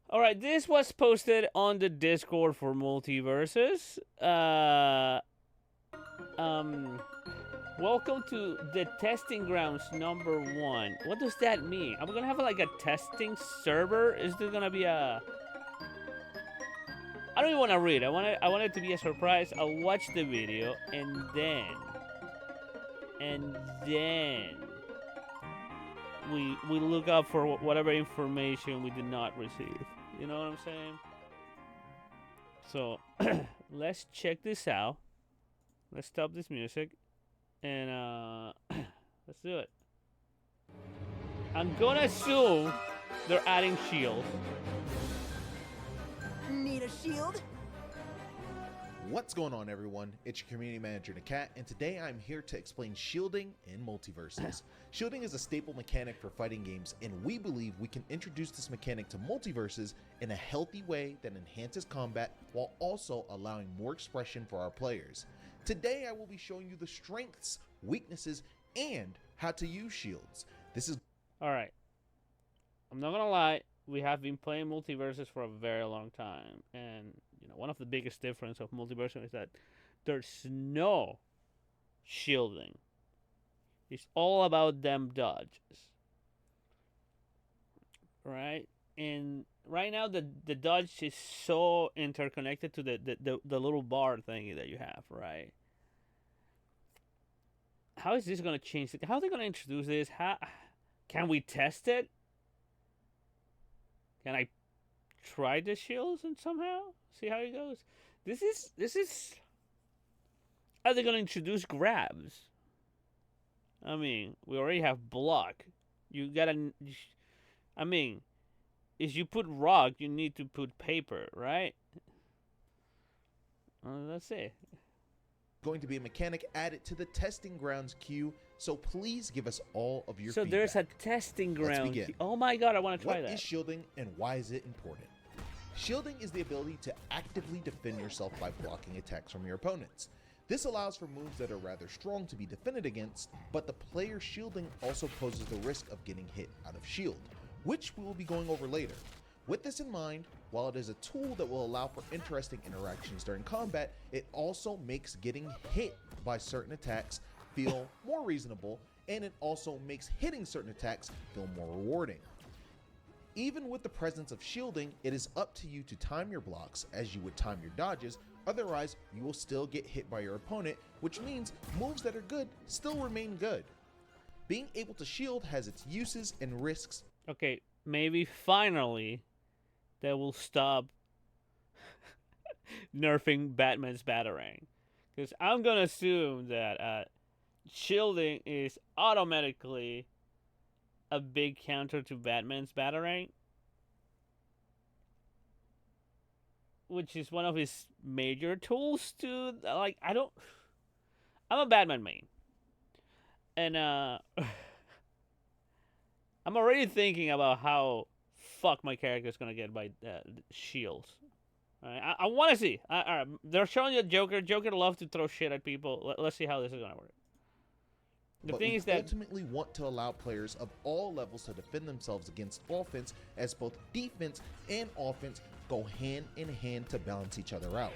All right, this was posted on the Discord for MultiVersus. Um, Welcome to the testing grounds #1. What does that mean? Are we gonna have like a testing server? Is there gonna be a? I don't even want to read. I want it to be a surprise. I'll watch the video and then we look up for whatever information we did not receive. You know what I'm saying? So let's check this out. Let's stop this music and let's do it. I'm gonna assume they're adding shields. Need a shield? What's going on, everyone? It's your community manager Nakat, and today I'm here to explain shielding in MultiVersus. Shielding is a staple mechanic for fighting games, and we believe we can introduce this mechanic to MultiVersus in a healthy way that enhances combat while also allowing more expression for our players. Today I will be showing you the strengths, weaknesses, and how to use shields. This is Alright. I'm not gonna lie, we have been playing MultiVersus for a very long time, and one of the biggest difference of MultiVersus is that there's no shielding. It's all about them dodges. Right? And right now the dodge is so interconnected to the little bar thingy that you have, right? How is this gonna change? How are they gonna introduce this? How can we test it? Can I try the shields and somehow see how it goes? This is. Are they gonna introduce grabs? I mean, we already have block. You gotta. I mean, if you put rock, you need to put paper, right? Let's see. going to be a mechanic added to the testing grounds queue, so please give us all of your So feedback. there's a testing Let's ground. begin. Oh my god, I want to try What that. is shielding and why is it important? Shielding is the ability to actively defend yourself by blocking attacks from your opponents. This allows for moves that are rather strong to be defended against, but the player shielding also poses the risk of getting hit out of shield, which we will be going over later. With this in mind, while it is a tool that will allow for interesting interactions during combat, it also makes getting hit by certain attacks feel more reasonable, and it also makes hitting certain attacks feel more rewarding. Even with the presence of shielding, it is up to you to time your blocks as you would time your dodges, otherwise you will still get hit by your opponent, which means moves that are good still remain good. Being able to shield has its uses and risks. Okay, maybe finally they will stop nerfing Batman's Batarang. Because I'm going to assume that shielding is automatically a big counter to Batman's Batarang, which is one of his major tools to, like, I'm a Batman main. And, I'm already thinking about how fuck my character is gonna get by shields. I want to see. All right, they're showing you Joker. Joker loves to throw shit at people. Let's see how this is gonna work. The But thing we is that ultimately want to allow players of all levels to defend themselves against offense, as both defense and offense go hand in hand to balance each other out.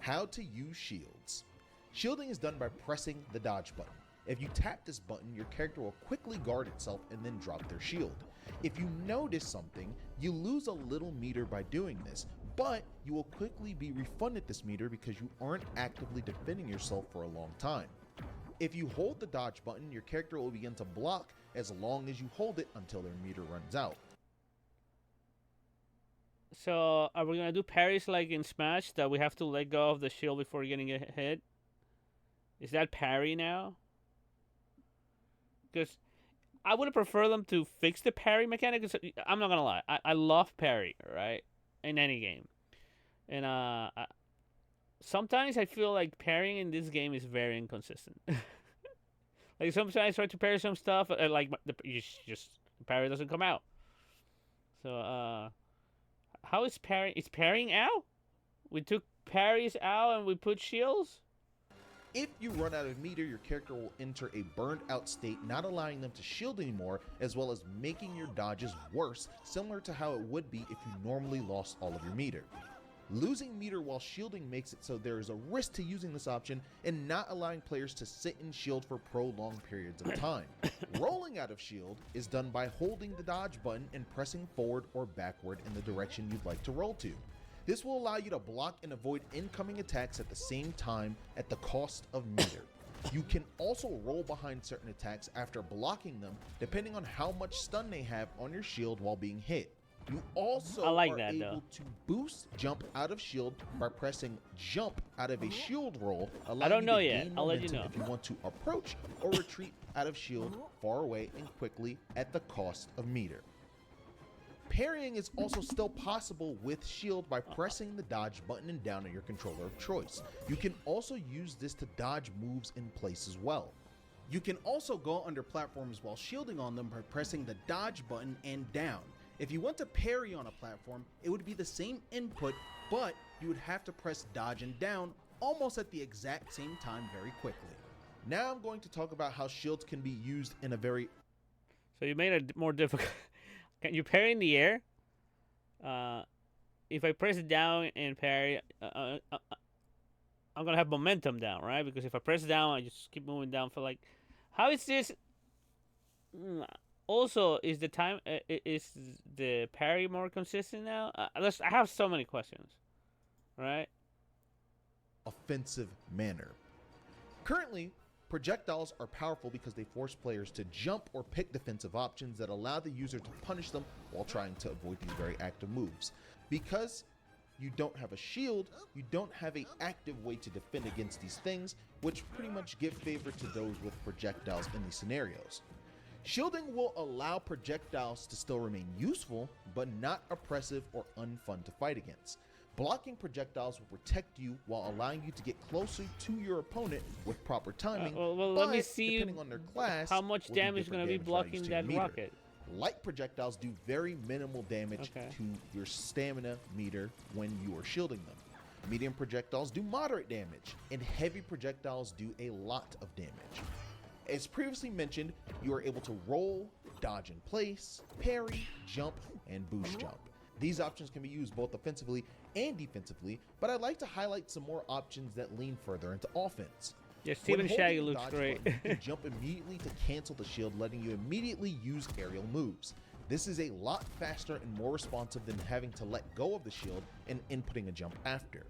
How to use shields. Shielding is done by pressing the dodge button. If you tap this button, your character will quickly guard itself and then drop their shield. If you notice something, you lose a little meter by doing this, but you will quickly be refunded this meter because you aren't actively defending yourself for a long time. If you hold the dodge button, your character will begin to block as long as you hold it until their meter runs out. so are we gonna do parries like in Smash that we have to let go of the shield before getting a hit? Is that parry now? Because I would prefer them to fix the parry mechanic. I'm not gonna lie, I love parry, right? In any game, and sometimes I feel like parrying in this game is very inconsistent. Like sometimes I try to parry some stuff, like the parry doesn't come out. So how is parry? Is parrying out? We took parries out and we put shields. If you run out of meter, your character will enter a burned out state, not allowing them to shield anymore, as well as making your dodges worse, similar to how it would be if you normally lost all of your meter. Losing meter while shielding makes it so there is a risk to using this option and not allowing players to sit in shield for prolonged periods of time. Rolling out of shield is done by holding the dodge button and pressing forward or backward in the direction you'd like to roll to. This will allow you to block and avoid incoming attacks at the same time at the cost of meter. You can also roll behind certain attacks after blocking them, depending on how much stun they have on your shield while being hit. You also are able to boost jump out of shield by pressing jump out of a shield roll. I don't know yet. I'll let you know. If you want to approach or retreat out of shield far away and quickly at the cost of meter. Parrying is also still possible with shield by pressing the dodge button and down on your controller of choice. You can also use this to dodge moves in place as well. You can also go under platforms while shielding on them by pressing the dodge button and down. If you want to parry on a platform, it would be the same input, but you would have to press dodge and down almost at the exact same time very quickly. Now I'm going to talk about how shields can be used in a very... So you made it more difficult. Can you parry in the air? If I press it down and parry, I'm going to have momentum down, right? Because if I press down, I just keep moving down for like... How is this... Also, is the parry more consistent now? I have so many questions, right? Offensive manner. Currently, projectiles are powerful because they force players to jump or pick defensive options that allow the user to punish them while trying to avoid these very active moves. Because you don't have a shield, you don't have an active way to defend against these things, which pretty much give favor to those with projectiles in these scenarios. Shielding will allow projectiles to still remain useful, but not oppressive or unfun to fight against. Blocking projectiles will protect you while allowing you to get closer to your opponent with proper timing. Let me see depending on their class, how much damage is going to be blocking that rocket. Light projectiles do very minimal damage to your stamina meter when you are shielding them. Medium projectiles do moderate damage, and heavy projectiles do a lot of damage. As previously mentioned, you are able to roll, dodge in place, parry, jump, and boost jump. These options can be used both offensively and defensively, but I'd like to highlight some more options that lean further into offense. Yeah, Steven Shaggy looks great. Button, you can jump immediately to cancel the shield, letting you immediately use aerial moves. This is a lot faster and more responsive than having to let go of the shield and inputting a jump after.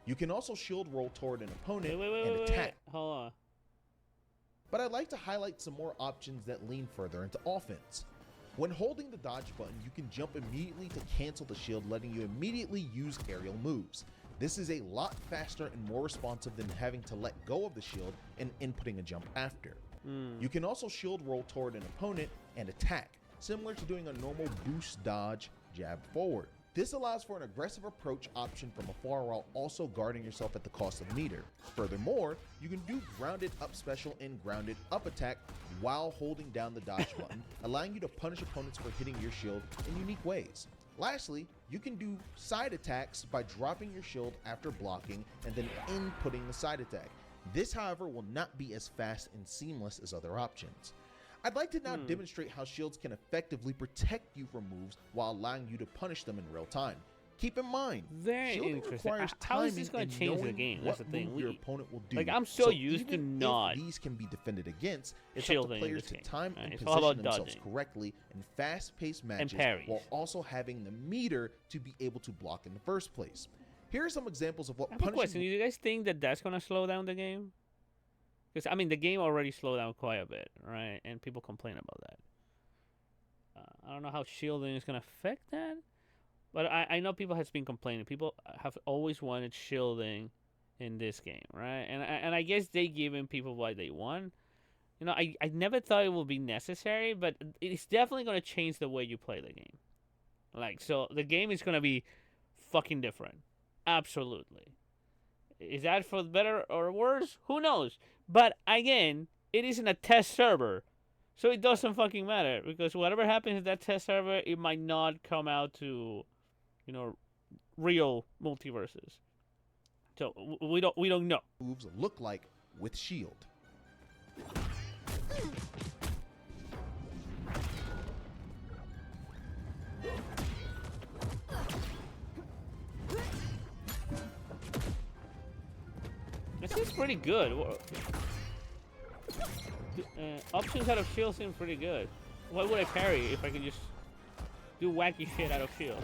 You can also shield roll toward an opponent and attack. Hold on. But I'd like to highlight some more options that lean further into offense. When holding the dodge button, you can jump immediately to cancel the shield, letting you immediately use aerial moves. This is a lot faster and more responsive than having to let go of the shield and inputting a jump after. You can also shield roll toward an opponent and attack, similar to doing a normal boost dodge jab forward. This allows for an aggressive approach option from afar while also guarding yourself at the cost of meter. Furthermore, you can do grounded up special and grounded up attack while holding down the dodge button, allowing you to punish opponents for hitting your shield in unique ways. Lastly, you can do side attacks by dropping your shield after blocking and then inputting the side attack. This, however, will not be as fast and seamless as other options. I'd like to now demonstrate how shields can effectively protect you from moves while allowing you to punish them in real time. Keep in mind, shielding requires how is timing this going to and change the knowing game? what That's the thing. move your opponent will do. Like, I'm so used to even not if these can be defended against, it's shielding up to in players this to game. time Right, and it's all position about themselves dodging. correctly in fast-paced matches parries. while also having the meter to be able to block in the first place. Here are some examples of what I have a question. punishing Do you guys think that that's going to slow down the game? Because, I mean, the game already slowed down quite a bit, right? And people complain about that. I don't know how shielding is going to affect that. But I know people have been complaining. People have always wanted shielding in this game, right? And I guess they giving people what they want. You know, I never thought it would be necessary, but it's definitely going to change the way you play the game. Like, so the game is going to be fucking different. Absolutely. Is that for better or worse? Who knows? But again, it isn't a test server. So it doesn't fucking matter, because whatever happens in that test server, it might not come out to, you know, real MultiVersus. So we don't know. moves look like with shield. This is pretty good. Options out of shield seem pretty good. Why would I parry if I can just do wacky shit out of shield?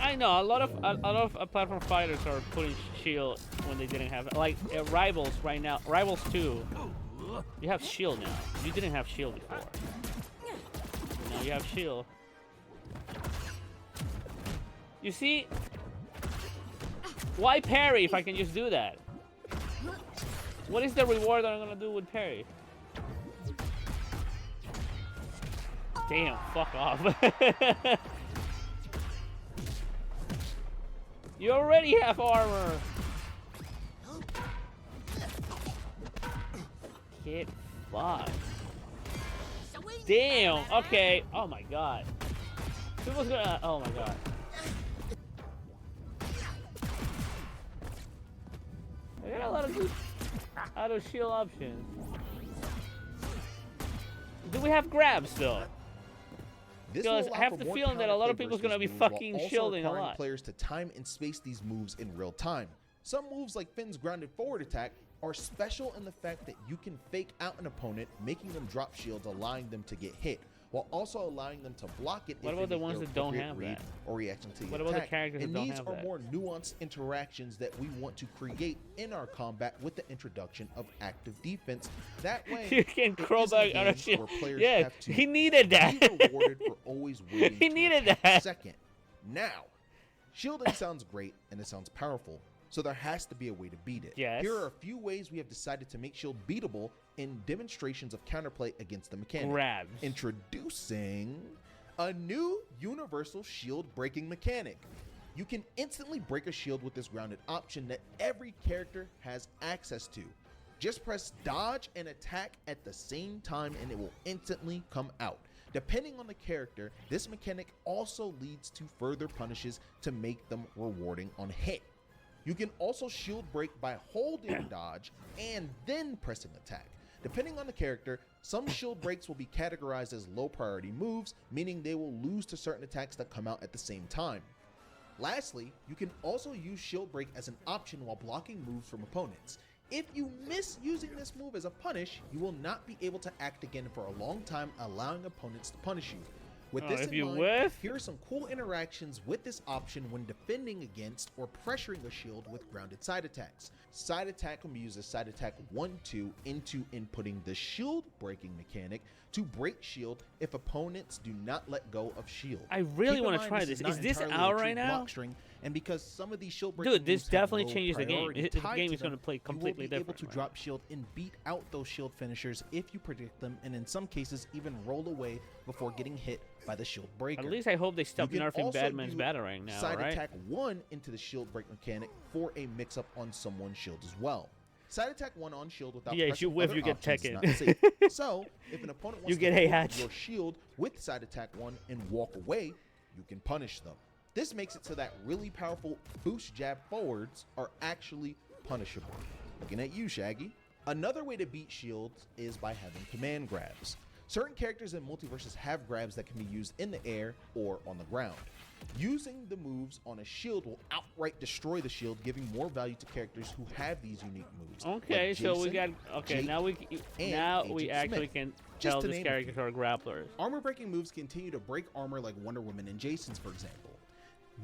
I know a lot of platform fighters are putting shield when they didn't have it. Like Rivals right now, Rivals 2, you have shield now. You didn't have shield before. Now you have shield. You see, why parry if I can just do that? What is the reward that I'm gonna do with parry? Damn, fuck off. You already have armor. Get fucked. Damn. Okay. Oh my god. People's gonna. Oh my god. I got a lot of good out of shield options. Do we have grabs though? Because I have the feeling that a lot of people's gonna be fucking shielding a lot. Players to time and space these moves in real time. Some moves like Finn's grounded forward attack are special in the fact that you can fake out an opponent, making them drop shields, allowing them to get hit, while also allowing them to block it. What about the ones that don't have that? Or reaction to what about the characters that don't have that? And these are more nuanced interactions that we want to create in our combat with the introduction of active defense. That way, you can crawl back out of shield. Yeah, he needed that. Be rewarded for always waiting. He needed that. Second, now, shielding sounds great and it sounds powerful. So there has to be a way to beat it. Yes. Here are a few ways we have decided to make shield beatable in demonstrations of counterplay against the mechanic. Grabs. Introducing a new universal shield breaking mechanic. You can instantly break a shield with this grounded option that every character has access to. Just press dodge and attack at the same time and it will instantly come out. Depending on the character, this mechanic also leads to further punishes to make them rewarding on hit. You can also shield break by holding dodge and then pressing attack. Depending on the character, some shield breaks will be categorized as low priority moves, meaning they will lose to certain attacks that come out at the same time. Lastly, you can also use shield break as an option while blocking moves from opponents. If you miss using this move as a punish, you will not be able to act again for a long time, allowing opponents to punish you. With this in mind, here are some cool interactions with this option when defending against or pressuring a shield with grounded side attacks. Side attack can be used as side attack 1-2 into inputting the shield breaking mechanic to break shield if opponents do not let go of shield. I really want to try this. Is this out right now? And because some of these shield breaking this definitely changes the game. The game is going to play completely different. You will be able to drop shield and beat out those shield finishers if you predict them, and in some cases even roll away before getting hit by the shield breaker. At least I hope they stop nerfing Batman's batarang now, side right? attack 1 into the shield break mechanic for a mix-up on someone's shield as well. Side attack 1 on shield without pressing you whiff, other you get options is Tekken. not safe. So, if an opponent wants You get to a hold hatch. your shield with side attack 1 and walk away, you can punish them. This makes it so that really powerful boost jab forwards are actually punishable. Looking at you, Shaggy. Another way to beat shields is by having command grabs. Certain characters in MultiVersus have grabs that can be used in the air or on the ground. Using the moves on a shield will outright destroy the shield, giving more value to characters who have these unique moves. Okay, like so Jason, we got Jake, now we actually Smith, can just tell to these name a characters few. are grapplers. Armor breaking moves continue to break armor like Wonder Woman and Jason's, for example.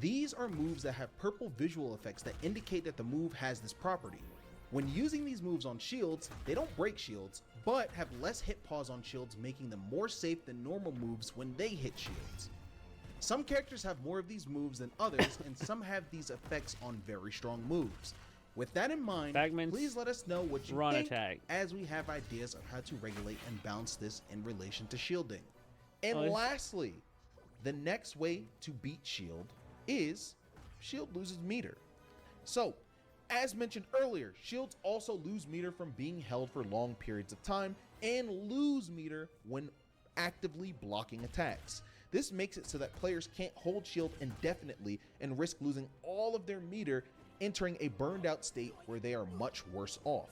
These are moves that have purple visual effects that indicate that the move has this property. When using these moves on shields, they don't break shields, but have less hit pause on shields, making them more safe than normal moves when they hit shields. Some characters have more of these moves than others, and some have these effects on very strong moves. With that in mind, please let us know what you think as we have ideas of how to regulate and balance this in relation to shielding. And lastly, the next way to beat shield is shield loses meter. So, as mentioned earlier, shields also lose meter from being held for long periods of time and lose meter when actively blocking attacks. This makes it so that players can't hold shield indefinitely and risk losing all of their meter, entering a burned out state where they are much worse off.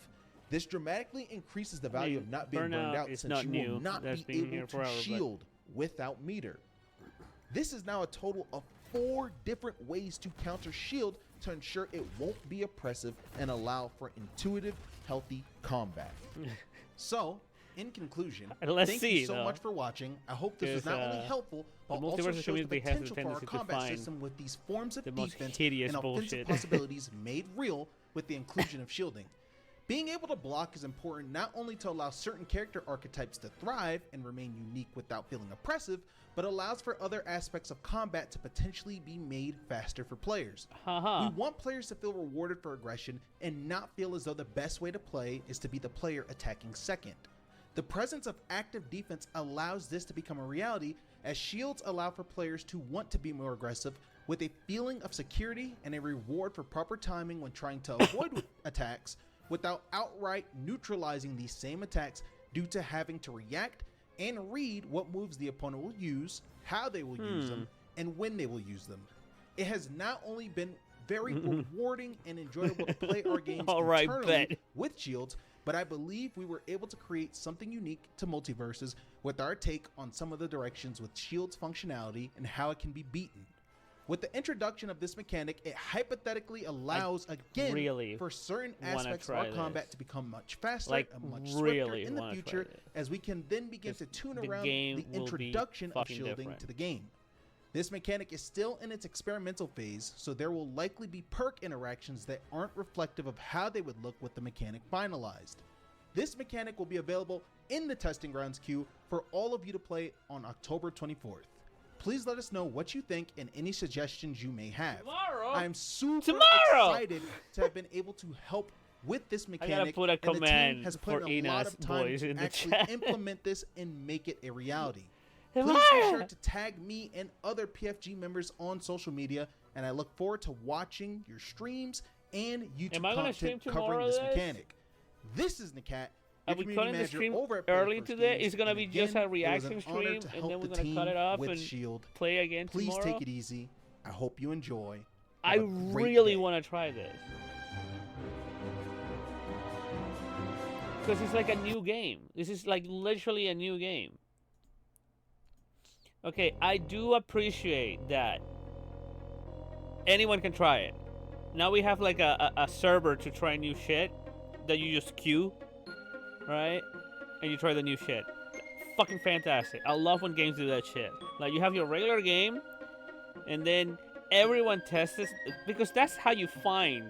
This dramatically increases the value of not being burned out, since you will not be able to shield without meter. This is now a total of 4 different ways to counter shield to ensure it won't be oppressive and allow for intuitive, healthy combat. So, in conclusion, Let's thank see, you so though. much for watching. I hope this was not only helpful, but the also MultiVersus shows the community has the potential for our tendency to combat find system with these forms of the most defense hideous and offensive bullshit. possibilities made real with the inclusion of shielding. Being able to block is important not only to allow certain character archetypes to thrive and remain unique without feeling oppressive, but allows for other aspects of combat to potentially be made faster for players. We want players to feel rewarded for aggression and not feel as though the best way to play is to be the player attacking second. The presence of active defense allows this to become a reality, as shields allow for players to want to be more aggressive with a feeling of security and a reward for proper timing when trying to avoid attacks without outright neutralizing these same attacks due to having to react and read what moves the opponent will use, how they will use them, and when they will use them. It has not only been very rewarding and enjoyable to play our games internally with shields, but I believe we were able to create something unique to MultiVersus with our take on some of the directions with shields functionality and how it can be beaten. With the introduction of this mechanic, it hypothetically allows for certain aspects of our combat to become much faster and much swifter in the future, as we can then begin to tune around the introduction of shielding to the game. This mechanic is still in its experimental phase, so there will likely be perk interactions that aren't reflective of how they would look with the mechanic finalized. This mechanic will be available in the testing grounds queue for all of you to play on October 24th. Please let us know what you think and any suggestions you may have. I'm super excited to have been able to help with this mechanic. I gotta put a command the team has put in a lot of time to actually implement this and make it a reality. Please be sure to tag me and other PFG members on social media, and I look forward to watching your streams and YouTube content covering this mechanic. This is Nakat. Are we cutting the stream early today? It's gonna be just a reaction stream, and then we're gonna cut it off and play again tomorrow. Please take it easy. I hope you enjoy. I really want to try this because it's like a new game. This is like literally a new game. Okay, I do appreciate that anyone can try it. Now we have like a server to try new shit that you just queue. Right? And you try the new shit. Fucking fantastic. I love when games do that shit. Like, you have your regular game, and then everyone tests this, because that's how you find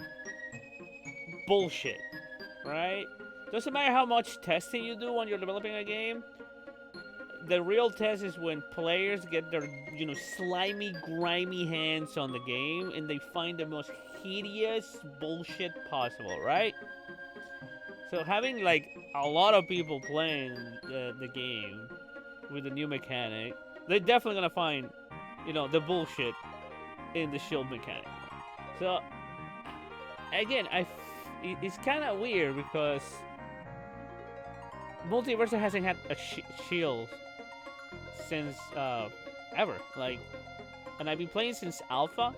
bullshit. Right? Doesn't matter how much testing you do when you're developing a game. The real test is when players get their, slimy, grimy hands on the game, and they find the most hideous bullshit possible, right? So having like a lot of people playing the game with the new mechanic, they're definitely gonna find, the bullshit in the shield mechanic. So again, it's kind of weird because MultiVersus hasn't had a shield since ever. Like, and I've been playing since alpha.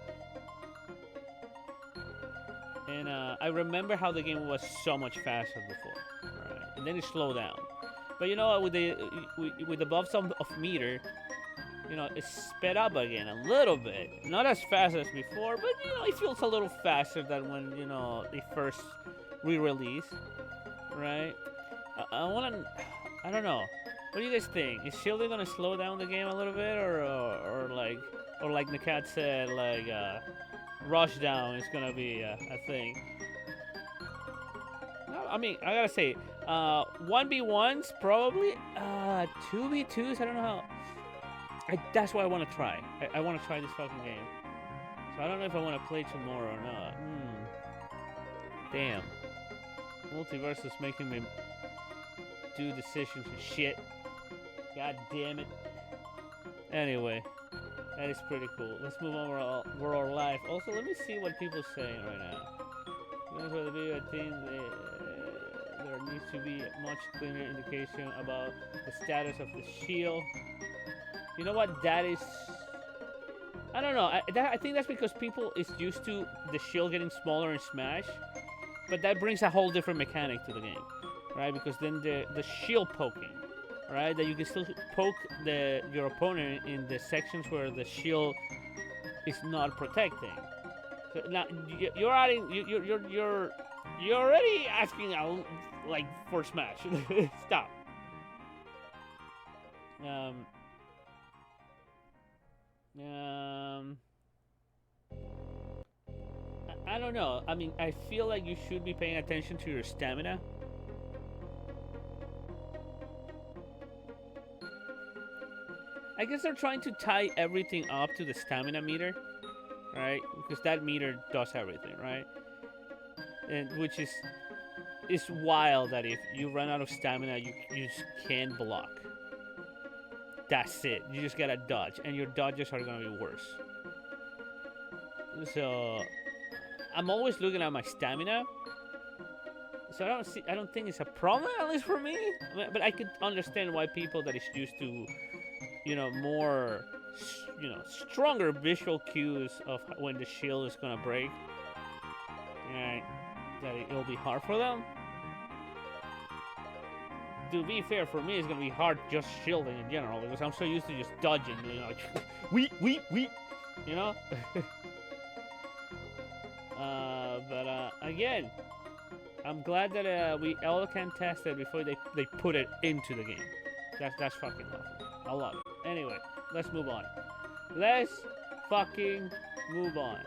And I remember how the game was so much faster before, right? And then it slowed down. But with the buffs of meter, it sped up again a little bit. Not as fast as before, but it feels a little faster than when they first re-released, right? I don't know. What do you guys think? Is shielding gonna slow down the game a little bit, or like Nakat said, like rush down is gonna be a thing? No, I mean, I gotta say, 1v1s probably, 2v2s. I don't know how. That's what I want to try. I want to try this fucking game. So I don't know if I want to play tomorrow or not. Damn. MultiVersus making me do decisions and shit. God damn it. Anyway, That is pretty cool. Let's move on. We're all live. Also, let me see what people are saying right now. For the video, I think there needs to be a much clearer indication about the status of the shield. You know what? That is... I don't know. I think that's because people is used to the shield getting smaller in Smash. But that brings a whole different mechanic to the game. Right? Because then the shield poking. Right? That you can still poke your opponent in the sections where the shield is not protecting. So now you're adding... You're already asking out, like, for Smash. Stop. I don't know. I mean, I feel like you should be paying attention to your stamina. I guess they're trying to tie everything up to the stamina meter, right? Because that meter does everything, right? And which is wild that if you run out of stamina, you just can't block. That's it. You just gotta dodge, and your dodges are gonna be worse. So I'm always looking at my stamina. So I don't think it's a problem, at least for me. But I could understand why people that is used to, you know, more, you know, stronger visual cues of when the shield is gonna break. Right. That it'll be hard for them. To be fair, for me, it's gonna be hard just shielding in general because I'm so used to just dodging, you know, like, we, you know. But again, I'm glad that we all can test it before they put it into the game. That's fucking awesome. I love it. Anyway, let's move on. Let's fucking move on.